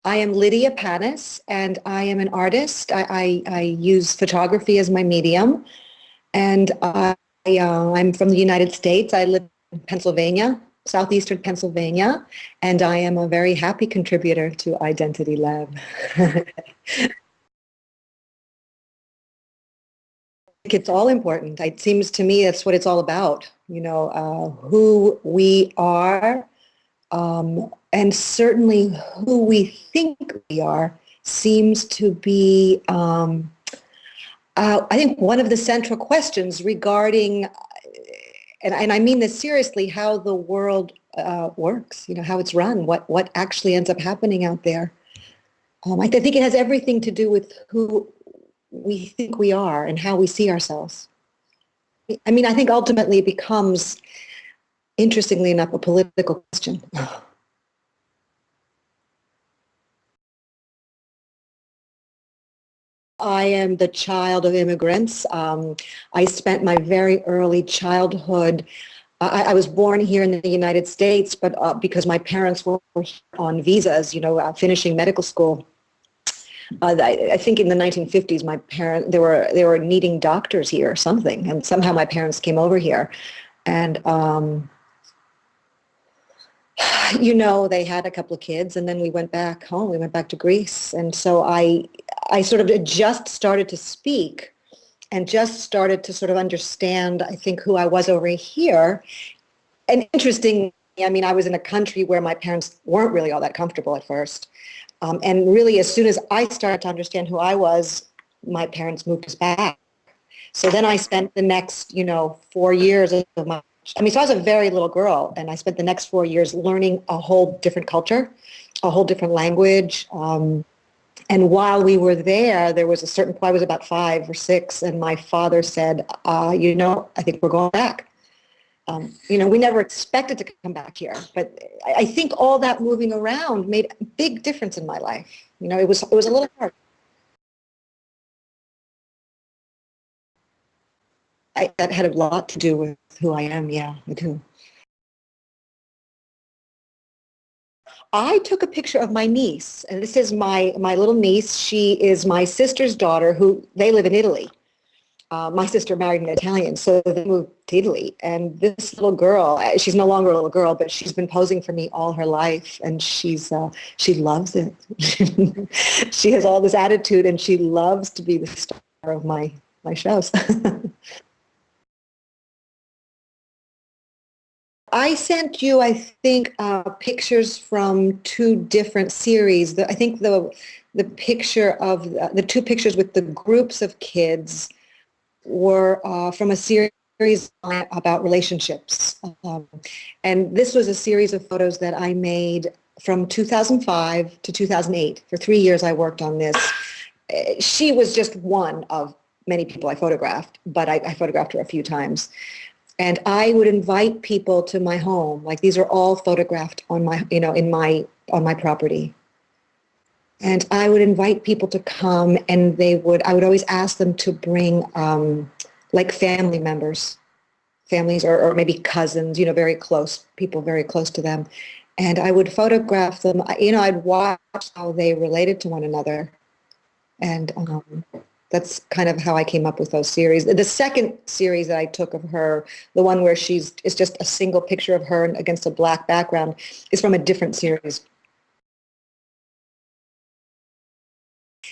I am Lydia Panas, and I am an artist. I use photography as my medium, and I'm from the United States. I live in Pennsylvania, southeastern Pennsylvania, and I am a very happy contributor to Identity Lab. It's all important. It seems to me that's what it's all about, who we are, and certainly who we think we are seems to be, I think, one of the central questions regarding, and I mean this seriously, how the world works, how it's run, what actually ends up happening out there. I think it has everything to do with who we think we are and how we see ourselves. I mean, I think ultimately it becomes, interestingly enough, a political question. I am the child of immigrants. I spent my very early childhood. I was born here in the United States, but because my parents were on visas, finishing medical school. I think in the 1950s, my parents, they were needing doctors here or something, and somehow my parents came over here, and they had a couple of kids, and then we went back home. We went back to Greece, and so I sort of just started to speak, and just started to sort of understand, I think, who I was over here. And interesting, I mean, I was in a country where my parents weren't really all that comfortable at first. And really, as soon as I started to understand who I was, my parents moved us back. So then I spent the next, 4 years of my, so I was a very little girl, and I spent the next 4 years learning a whole different culture, a whole different language. And while we were there was a certain point, I was about 5 or 6, and my father said, I think we're going back. We never expected to come back here, but I think all that moving around made a big difference in my life. It was a little hard. That had a lot to do with who I am. Yeah, I do. I took a picture of my niece, and this is my little niece. She is my sister's daughter, who they live in Italy. My sister married an Italian, so they moved to Italy. And this little girl, she's no longer a little girl, but she's been posing for me all her life, and she loves it. She has all this attitude, and she loves to be the star of my shows. I sent you, I think, pictures from 2 different series. I think the picture of the 2 pictures with the groups of kids were from a series about relationships. And this was a series of photos that I made from 2005 to 2008. For 3 years, I worked on this. She was just one of many people I photographed, but I photographed her a few times. And I would invite people to my home. Like, these are all photographed on my, on my property. And I would invite people to come, and I would always ask them to bring like family members, families, or maybe cousins, very close, people very close to them. And I would photograph them. I'd watch how they related to one another. And that's kind of how I came up with those series. The second series that I took of her, the one where it's just a single picture of her against a black background, is from a different series.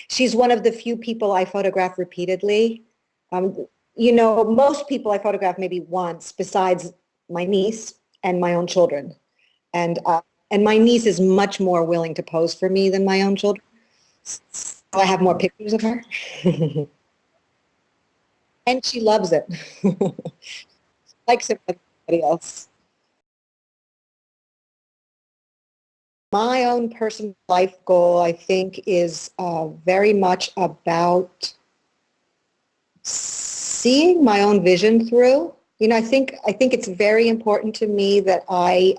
She's one of the few people I photograph repeatedly. Most people I photograph maybe once, besides my niece and my own children. And my niece is much more willing to pose for me than my own children. So I have more pictures of her. And she loves it. Likes it with everybody else. My own personal life goal, I think, is very much about seeing my own vision through. I think it's very important to me that I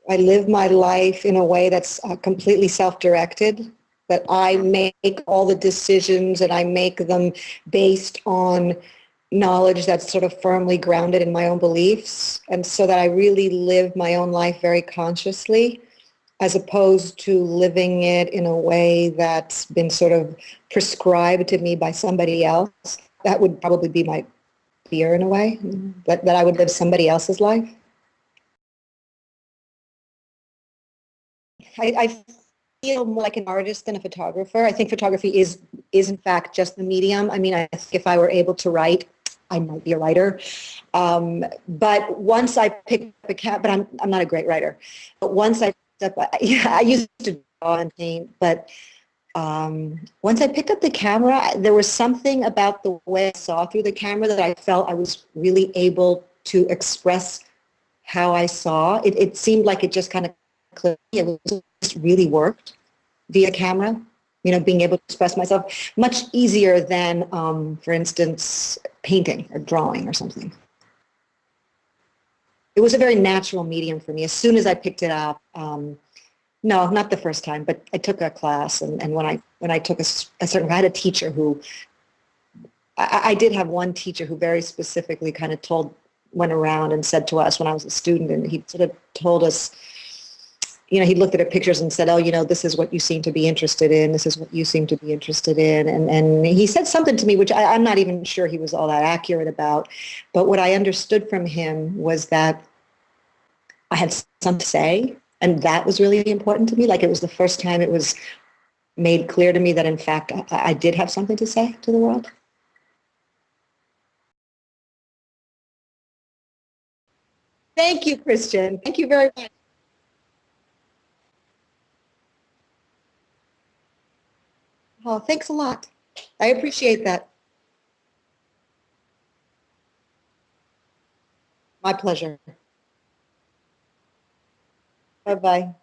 live my life in a way that's completely self-directed, that I make all the decisions and I make them based on knowledge that's sort of firmly grounded in my own beliefs, and so that I really live my own life very consciously. as opposed to living it in a way that's been sort of prescribed to me by somebody else. That would probably be my fear in a way, that I would live somebody else's life. I feel more like an artist than a photographer. I think photography is in fact just the medium. I mean, I think if I were able to write, I might be a writer. But once I picked up a but I'm not a great writer. But once I picked up, yeah, I used to draw and paint, but once I picked up the camera, there was something about the way I saw through the camera that I felt I was really able to express how I saw. It seemed like it just kind of clicked. It just really worked via camera. You know, being able to express myself much easier than, for instance, painting or drawing or something. It was a very natural medium for me. As soon as I picked it up, no, not the first time, but I took a class, and when I took a certain, I had a teacher who, I did have one teacher who very specifically kind of went around and said to us when I was a student, and he sort of told us, you know, he looked at our pictures and said, oh, you know, this is what you seem to be interested in. This is what you seem to be interested in. And he said something to me, which I'm not even sure he was all that accurate about. But what I understood from him was that I had something to say. And that was really important to me. Like, it was the first time it was made clear to me that, in fact, I did have something to say to the world. Thank you, Christian. Thank you very much. Oh, thanks a lot. I appreciate that. My pleasure. Bye-bye.